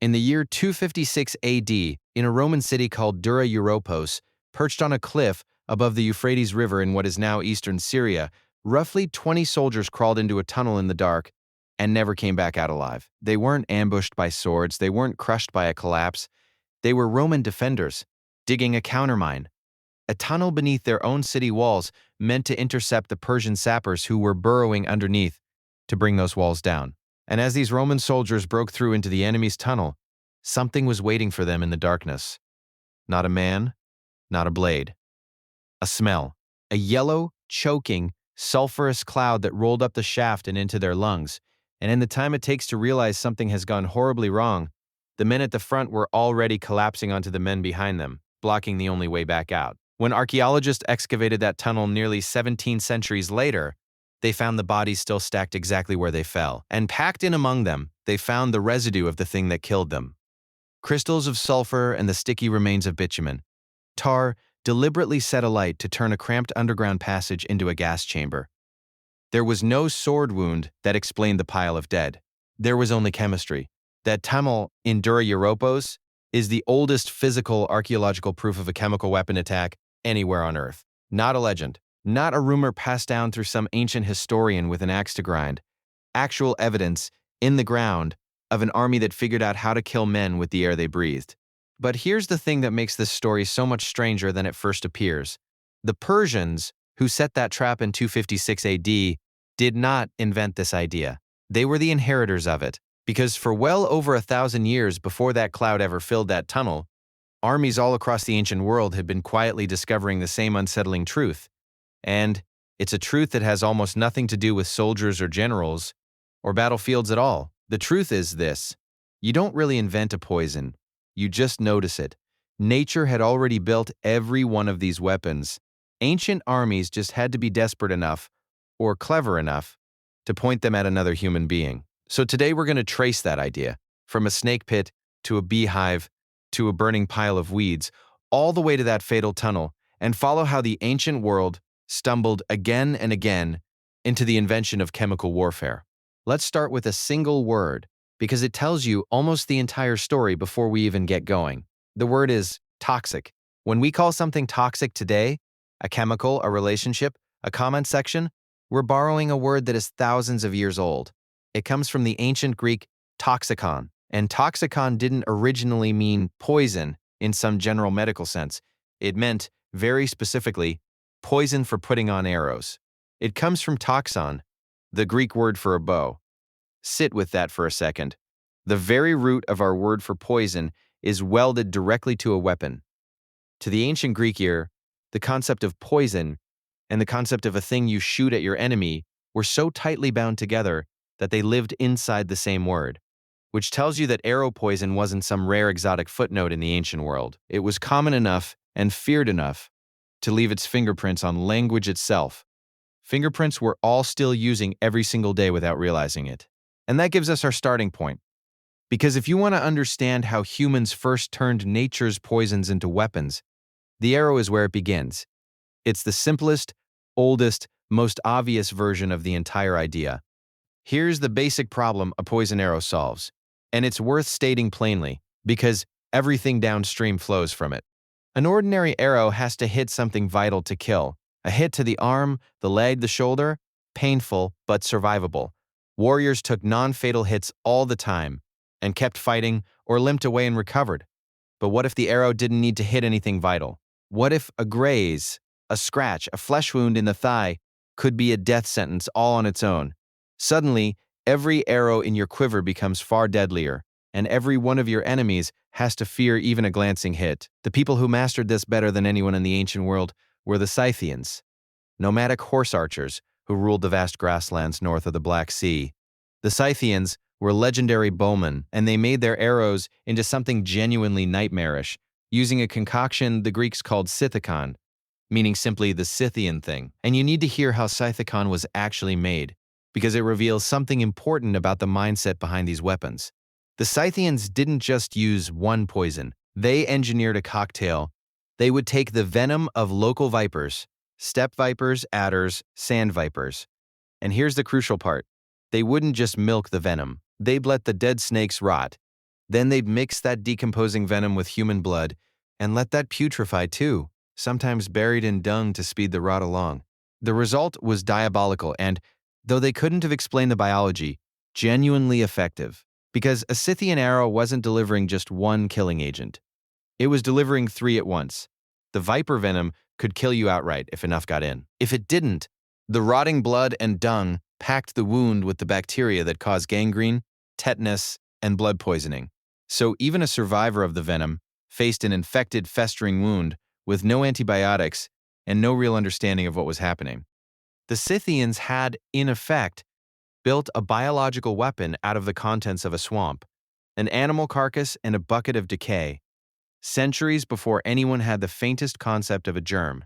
In the year 256 AD, in a Roman city called Dura Europos, perched on a cliff above the Euphrates River in what is now eastern Syria, roughly 20 soldiers crawled into a tunnel in the dark and never came back out alive. They weren't ambushed by swords, they weren't crushed by a collapse. They were Roman defenders, digging a countermine, a tunnel beneath their own city walls meant to intercept the Persian sappers who were burrowing underneath to bring those walls down. And as these Roman soldiers broke through into the enemy's tunnel, something was waiting for them in the darkness. Not a man, not a blade. A smell. A yellow, choking, sulfurous cloud that rolled up the shaft and into their lungs. And in the time it takes to realize something has gone horribly wrong, the men at the front were already collapsing onto the men behind them, blocking the only way back out. When archaeologists excavated that tunnel nearly 17 centuries later, they found the bodies still stacked exactly where they fell. And packed in among them, they found the residue of the thing that killed them. Crystals of sulfur and the sticky remains of bitumen. Tar deliberately set alight to turn a cramped underground passage into a gas chamber. There was no sword wound that explained the pile of dead. There was only chemistry. That tunnel in Dura Europos is the oldest physical archaeological proof of a chemical weapon attack anywhere on Earth. Not a legend, not a rumor passed down through some ancient historian with an axe to grind. Actual evidence in the ground of an army that figured out how to kill men with the air they breathed. But here's the thing that makes this story so much stranger than it first appears. The Persians, who set that trap in 256 AD, did not invent this idea. They were the inheritors of it, because for well over 1,000 years before that cloud ever filled that tunnel, armies all across the ancient world had been quietly discovering the same unsettling truth. And it's a truth that has almost nothing to do with soldiers or generals or battlefields at all. The truth is this: you don't really invent a poison, you just notice it. Nature had already built every one of these weapons. Ancient armies just had to be desperate enough, or clever enough, to point them at another human being. So today we're going to trace that idea, from a snake pit to a beehive to a burning pile of weeds, all the way to that fatal tunnel, and follow how the ancient world stumbled again and again into the invention of chemical warfare. Let's start with a single word, because it tells you almost the entire story before we even get going. The word is toxic. When we call something toxic today, a chemical, a relationship, a comment section, we're borrowing a word that is thousands of years old. It comes from the ancient Greek toxikon, and toxikon didn't originally mean poison in some general medical sense. It meant, very specifically, poison for putting on arrows. It comes from toxon, the Greek word for a bow. Sit with that for a second. The very root of our word for poison is welded directly to a weapon. To the ancient Greek ear, the concept of poison and the concept of a thing you shoot at your enemy were so tightly bound together that they lived inside the same word, which tells you that arrow poison wasn't some rare exotic footnote in the ancient world. It was common enough and feared enough to leave its fingerprints on language itself. Fingerprints we're all still using every single day without realizing it. And that gives us our starting point. Because if you want to understand how humans first turned nature's poisons into weapons, the arrow is where it begins. It's the simplest, oldest, most obvious version of the entire idea. Here's the basic problem a poison arrow solves, and it's worth stating plainly, because everything downstream flows from it. An ordinary arrow has to hit something vital to kill. A hit to the arm, the leg, the shoulder, painful but survivable. Warriors took non-fatal hits all the time and kept fighting or limped away and recovered. But what if the arrow didn't need to hit anything vital? What if a graze, a scratch, a flesh wound in the thigh could be a death sentence all on its own? Suddenly, every arrow in your quiver becomes far deadlier, and every one of your enemies has to fear even a glancing hit. The people who mastered this better than anyone in the ancient world were the Scythians, nomadic horse archers who ruled the vast grasslands north of the Black Sea. The Scythians were legendary bowmen, and they made their arrows into something genuinely nightmarish, using a concoction the Greeks called Scythicon, meaning simply the Scythian thing. And you need to hear how Scythicon was actually made, because it reveals something important about the mindset behind these weapons. The Scythians didn't just use one poison. They engineered a cocktail. They would take the venom of local vipers, steppe vipers, adders, sand vipers. And here's the crucial part. They wouldn't just milk the venom. They'd let the dead snakes rot. Then they'd mix that decomposing venom with human blood and let that putrefy too, sometimes buried in dung to speed the rot along. The result was diabolical and, though they couldn't have explained the biology, genuinely effective. Because a Scythian arrow wasn't delivering just one killing agent. It was delivering three at once. The viper venom could kill you outright if enough got in. If it didn't, the rotting blood and dung packed the wound with the bacteria that cause gangrene, tetanus, and blood poisoning. So even a survivor of the venom faced an infected, festering wound with no antibiotics and no real understanding of what was happening. The Scythians had, in effect, built a biological weapon out of the contents of a swamp, an animal carcass and a bucket of decay, centuries before anyone had the faintest concept of a germ.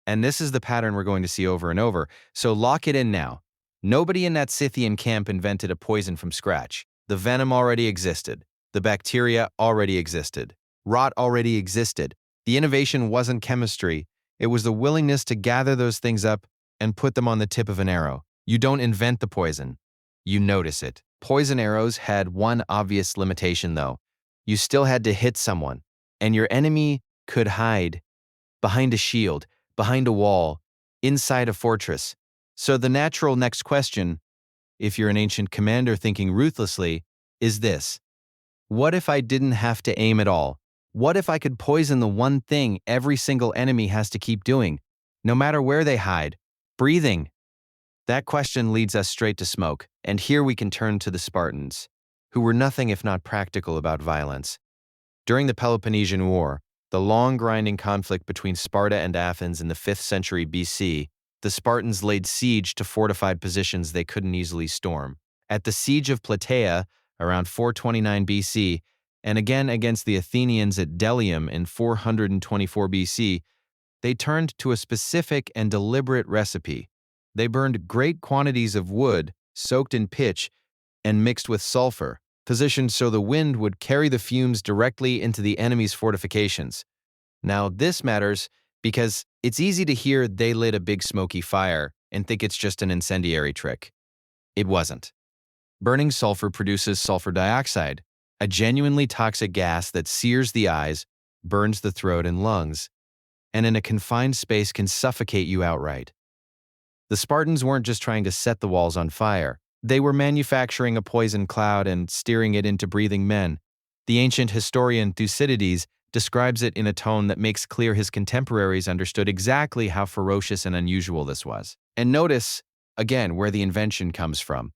And this is the pattern we're going to see over and over, so lock it in now. Nobody in that Scythian camp invented a poison from scratch. The venom already existed. The bacteria already existed. Rot already existed. The innovation wasn't chemistry. It was the willingness to gather those things up and put them on the tip of an arrow. You don't invent the poison. You notice it. Poison arrows had one obvious limitation, though. You still had to hit someone, and your enemy could hide behind a shield, behind a wall, inside a fortress. So the natural next question, if you're an ancient commander thinking ruthlessly, is this: what if I didn't have to aim at all? What if I could poison the one thing every single enemy has to keep doing, no matter where they hide? Breathing. That question leads us straight to smoke, and here we can turn to the Spartans, who were nothing if not practical about violence. During the Peloponnesian War, the long grinding conflict between Sparta and Athens in the 5th century BC, the Spartans laid siege to fortified positions they couldn't easily storm. At the Siege of Plataea, around 429 BC, and again against the Athenians at Delium in 424 BC, they turned to a specific and deliberate recipe. They burned great quantities of wood, soaked in pitch, and mixed with sulfur, positioned so the wind would carry the fumes directly into the enemy's fortifications. Now, this matters because it's easy to hear they lit a big smoky fire and think it's just an incendiary trick. It wasn't. Burning sulfur produces sulfur dioxide, a genuinely toxic gas that sears the eyes, burns the throat and lungs, and in a confined space can suffocate you outright. The Spartans weren't just trying to set the walls on fire. They were manufacturing a poison cloud and steering it into breathing men. The ancient historian Thucydides describes it in a tone that makes clear his contemporaries understood exactly how ferocious and unusual this was. And notice, again, where the invention comes from.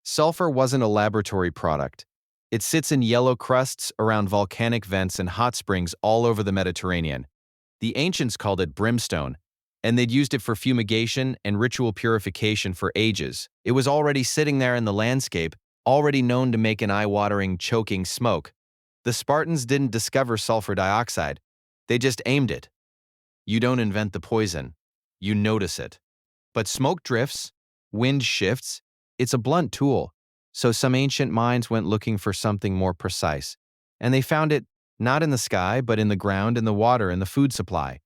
Sulfur wasn't a laboratory product. It sits in yellow crusts around volcanic vents and hot springs all over the Mediterranean. The ancients called it brimstone, and they'd used it for fumigation and ritual purification for ages. It was already sitting there in the landscape, already known to make an eye-watering, choking smoke. The Spartans didn't discover sulfur dioxide. They just aimed it. You don't invent the poison. You notice it. But smoke drifts, wind shifts. It's a blunt tool. So some ancient minds went looking for something more precise. And they found it not in the sky, but in the ground, in the water, and the food supply.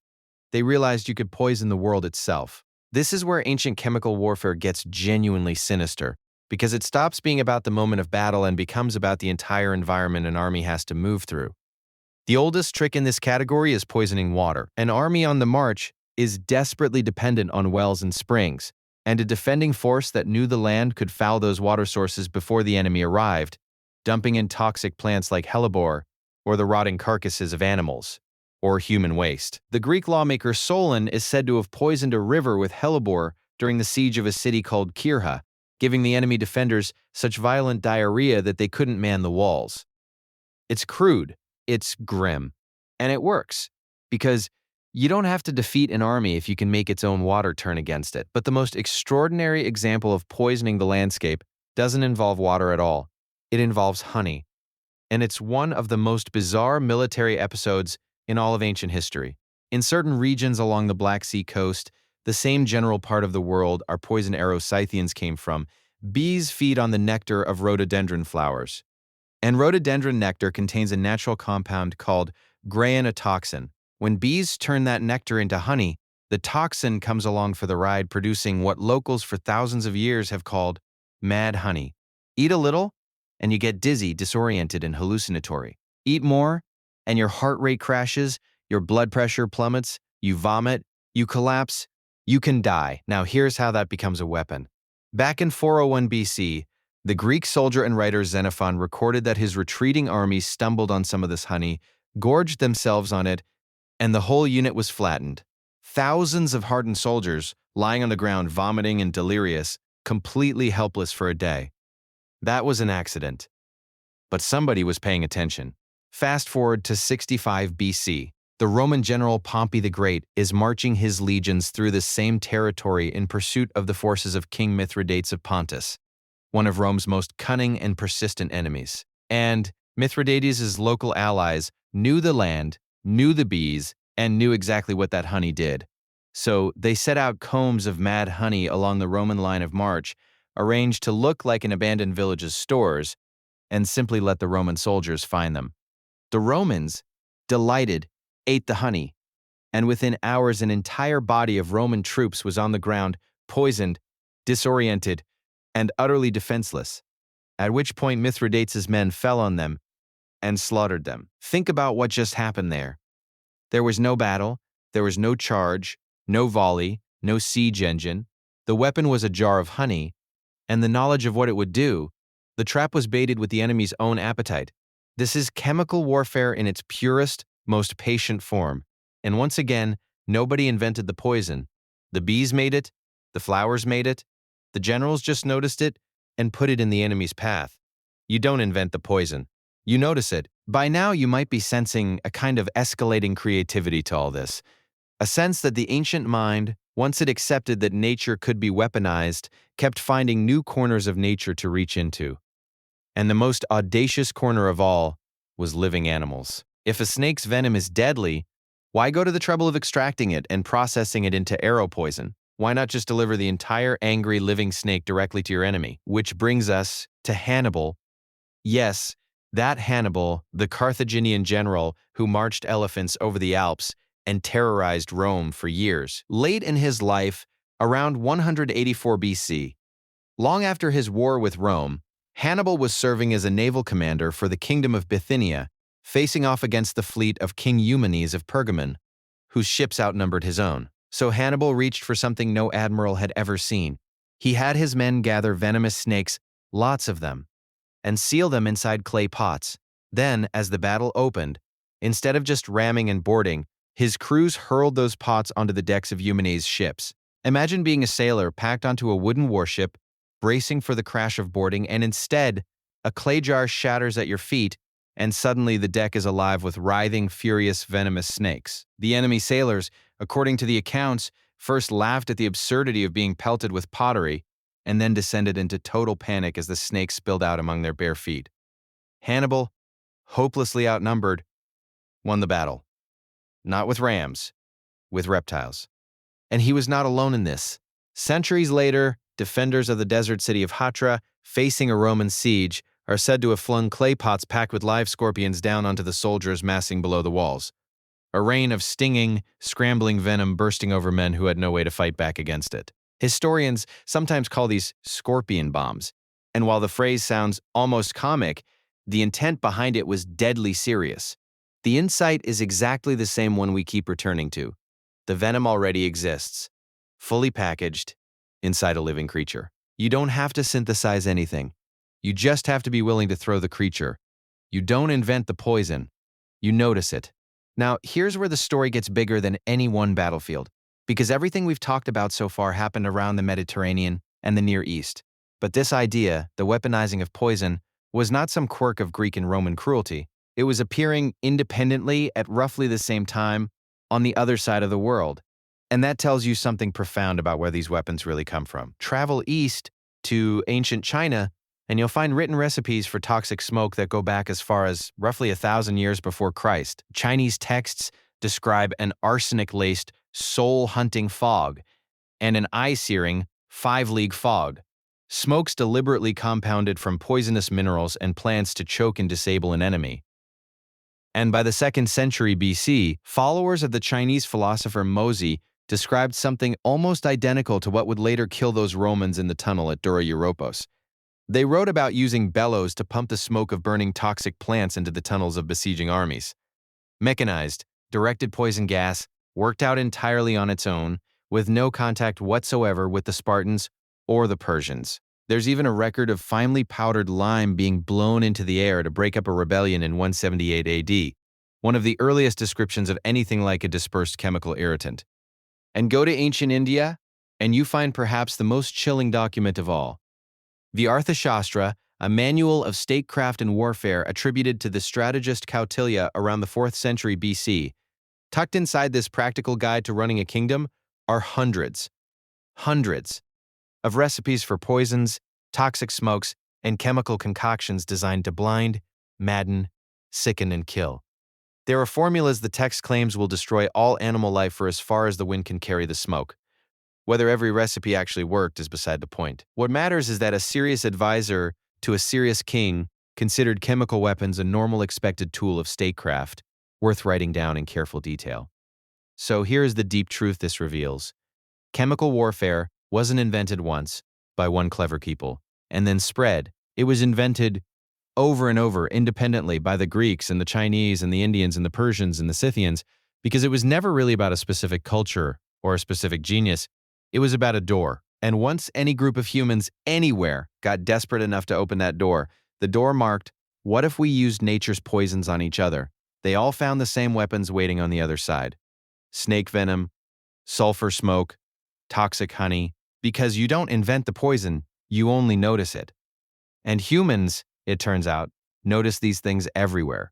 They realized you could poison the world itself. This is where ancient chemical warfare gets genuinely sinister, because it stops being about the moment of battle and becomes about the entire environment an army has to move through. The oldest trick in this category is poisoning water. An army on the march is desperately dependent on wells and springs, and a defending force that knew the land could foul those water sources before the enemy arrived, dumping in toxic plants like hellebore or the rotting carcasses of animals, or human waste. The Greek lawmaker Solon is said to have poisoned a river with hellebore during the siege of a city called Kirrha, giving the enemy defenders such violent diarrhea that they couldn't man the walls. It's crude, it's grim, and it works, because you don't have to defeat an army if you can make its own water turn against it. But the most extraordinary example of poisoning the landscape doesn't involve water at all. It involves honey. And it's one of the most bizarre military episodes in all of ancient history. In certain regions along the Black Sea coast, the same general part of the world our poison arrow Scythians came from, bees feed on the nectar of rhododendron flowers. And rhododendron nectar contains a natural compound called grayanatoxin. When bees turn that nectar into honey, the toxin comes along for the ride, producing what locals for thousands of years have called mad honey. Eat a little, and you get dizzy, disoriented, and hallucinatory. Eat more, and your heart rate crashes, your blood pressure plummets, you vomit, you collapse, you can die. Now here's how that becomes a weapon. Back in 401 BC, the Greek soldier and writer Xenophon recorded that his retreating armies stumbled on some of this honey, gorged themselves on it, and the whole unit was flattened. Thousands of hardened soldiers lying on the ground, vomiting and delirious, completely helpless for a day. That was an accident. But somebody was paying attention. Fast forward to 65 BC. The Roman general Pompey the Great is marching his legions through the same territory in pursuit of the forces of King Mithridates of Pontus, one of Rome's most cunning and persistent enemies. And Mithridates' local allies knew the land, knew the bees, and knew exactly what that honey did. So they set out combs of mad honey along the Roman line of march, arranged to look like an abandoned village's stores, and simply let the Roman soldiers find them. The Romans, delighted, ate the honey, and within hours an entire body of Roman troops was on the ground, poisoned, disoriented, and utterly defenseless, at which point Mithridates' men fell on them and slaughtered them. Think about what just happened there. There was no battle, there was no charge, no volley, no siege engine. The weapon was a jar of honey, and the knowledge of what it would do. The trap was baited with the enemy's own appetite. This is chemical warfare in its purest, most patient form. And once again, nobody invented the poison. The bees made it, the flowers made it, the generals just noticed it and put it in the enemy's path. You don't invent the poison. You notice it. By now, you might be sensing a kind of escalating creativity to all this. A sense that the ancient mind, once it accepted that nature could be weaponized, kept finding new corners of nature to reach into. And the most audacious corner of all was living animals. If a snake's venom is deadly, why go to the trouble of extracting it and processing it into arrow poison? Why not just deliver the entire angry living snake directly to your enemy? Which brings us to Hannibal. Yes, that Hannibal, the Carthaginian general who marched elephants over the Alps and terrorized Rome for years. Late in his life, around 184 BC, long after his war with Rome, Hannibal was serving as a naval commander for the kingdom of Bithynia, facing off against the fleet of King Eumenes of Pergamon, whose ships outnumbered his own. So Hannibal reached for something no admiral had ever seen. He had his men gather venomous snakes, lots of them, and seal them inside clay pots. Then, as the battle opened, instead of just ramming and boarding, his crews hurled those pots onto the decks of Eumenes' ships. Imagine being a sailor packed onto a wooden warship, bracing for the crash of boarding, and instead, a clay jar shatters at your feet, and suddenly the deck is alive with writhing, furious, venomous snakes. The enemy sailors, according to the accounts, first laughed at the absurdity of being pelted with pottery, and then descended into total panic as the snakes spilled out among their bare feet. Hannibal, hopelessly outnumbered, won the battle. Not with rams, with reptiles. And he was not alone in this. Centuries later, defenders of the desert city of Hatra, facing a Roman siege, are said to have flung clay pots packed with live scorpions down onto the soldiers massing below the walls. A rain of stinging, scrambling venom bursting over men who had no way to fight back against it. Historians sometimes call these scorpion bombs, and while the phrase sounds almost comic, the intent behind it was deadly serious. The insight is exactly the same one we keep returning to. The venom already exists, fully packaged, inside a living creature. You don't have to synthesize anything. You just have to be willing to throw the creature. You don't invent the poison. You notice it. Now, here's where the story gets bigger than any one battlefield, because everything we've talked about so far happened around the Mediterranean and the Near East. But this idea, the weaponizing of poison, was not some quirk of Greek and Roman cruelty. It was appearing independently at roughly the same time on the other side of the world. And that tells you something profound about where these weapons really come from. Travel east to ancient China, and you'll find written recipes for toxic smoke that go back as far as roughly 1,000 years before Christ. Chinese texts describe an arsenic-laced, soul-hunting fog and an eye-searing, 5-league fog. Smokes deliberately compounded from poisonous minerals and plants to choke and disable an enemy. And by the 2nd century BC, followers of the Chinese philosopher Mozi described something almost identical to what would later kill those Romans in the tunnel at Dura Europos. They wrote about using bellows to pump the smoke of burning toxic plants into the tunnels of besieging armies. Mechanized, directed poison gas worked out entirely on its own, with no contact whatsoever with the Spartans or the Persians. There's even a record of finely powdered lime being blown into the air to break up a rebellion in 178 AD, one of the earliest descriptions of anything like a dispersed chemical irritant. And go to ancient India, and you find perhaps the most chilling document of all. The Arthashastra, a manual of statecraft and warfare attributed to the strategist Kautilya around the 4th century BC. Tucked inside this practical guide to running a kingdom are hundreds of recipes for poisons, toxic smokes, and chemical concoctions designed to blind, madden, sicken, and kill. There are formulas the text claims will destroy all animal life for as far as the wind can carry the smoke. Whether every recipe actually worked is beside the point. What matters is that a serious advisor to a serious king considered chemical weapons a normal expected tool of statecraft, worth writing down in careful detail. So here is the deep truth this reveals. Chemical warfare wasn't invented once by one clever people and then spread. It was invented over and over independently by the Greeks and the Chinese and the Indians and the Persians and the Scythians, because it was never really about a specific culture or a specific genius. It was about a door. And once any group of humans anywhere got desperate enough to open that door, the door marked, "What if we used nature's poisons on each other?" They all found the same weapons waiting on the other side. Snake venom, sulfur smoke, toxic honey. Because you don't invent the poison, you only notice it. And humans, it turns out, notice these things everywhere.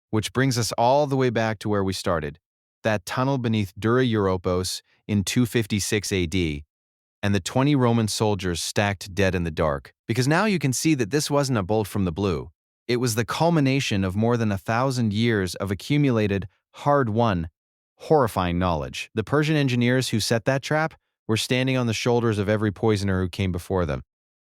Which brings us all the way back to where we started, that tunnel beneath Dura Europos in 256 AD, and the 20 Roman soldiers stacked dead in the dark. Because now you can see that this wasn't a bolt from the blue. It was the culmination of more than 1,000 years of accumulated, hard-won, horrifying knowledge. The Persian engineers who set that trap were standing on the shoulders of every poisoner who came before them.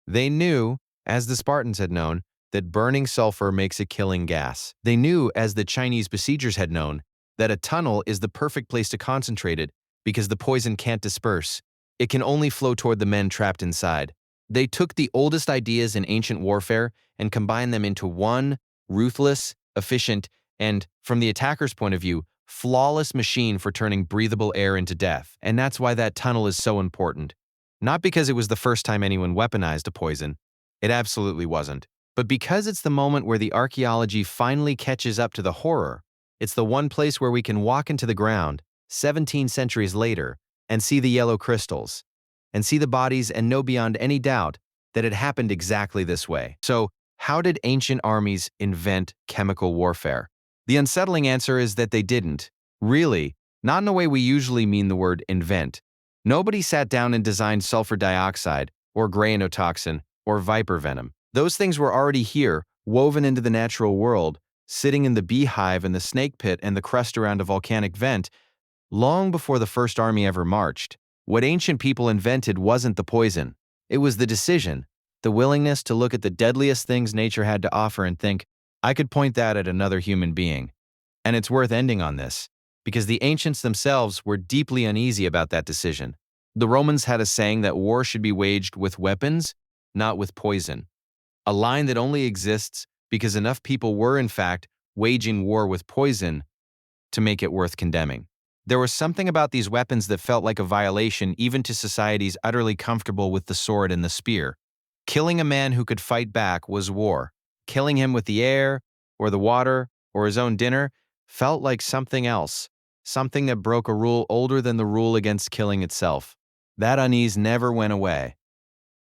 They knew, as the Spartans had known, that burning sulfur makes a killing gas. They knew, as the Chinese besiegers had known, that a tunnel is the perfect place to concentrate it because the poison can't disperse. It can only flow toward the men trapped inside. They took the oldest ideas in ancient warfare and combined them into one ruthless, efficient, and, from the attacker's point of view, flawless machine for turning breathable air into death. And that's why that tunnel is so important. Not because it was the first time anyone weaponized a poison. It absolutely wasn't. But because it's the moment where the archaeology finally catches up to the horror. It's the one place where we can walk into the ground, 17 centuries later, and see the yellow crystals, and see the bodies and know beyond any doubt that it happened exactly this way. So, how did ancient armies invent chemical warfare? The unsettling answer is that they didn't. Really, not in the way we usually mean the word invent. Nobody sat down and designed sulfur dioxide, or grainotoxin, or viper venom. Those things were already here, woven into the natural world, sitting in the beehive and the snake pit and the crust around a volcanic vent, long before the first army ever marched. What ancient people invented wasn't the poison. It was the decision, the willingness to look at the deadliest things nature had to offer and think, I could point that at another human being. And it's worth ending on this, because the ancients themselves were deeply uneasy about that decision. The Romans had a saying that war should be waged with weapons, not with poison. A line that only exists because enough people were, in fact, waging war with poison to make it worth condemning. There was something about these weapons that felt like a violation even to societies utterly comfortable with the sword and the spear. Killing a man who could fight back was war. Killing him with the air, or the water, or his own dinner felt like something else, something that broke a rule older than the rule against killing itself. That unease never went away.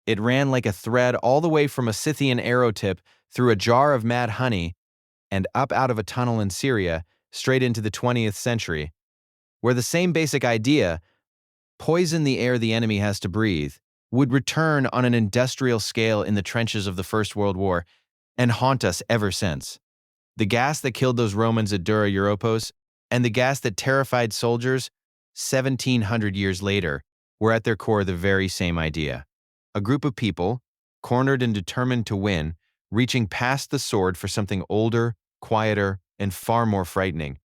It ran like a thread all the way from a Scythian arrow tip through a jar of mad honey and up out of a tunnel in Syria straight into the 20th century, where the same basic idea, poison the air the enemy has to breathe, would return on an industrial scale in the trenches of the First World War and haunt us ever since. The gas that killed those Romans at Dura Europos and the gas that terrified soldiers 1,700 years later were at their core the very same idea. A group of people, cornered and determined to win, reaching past the sword for something older, quieter, and far more frightening.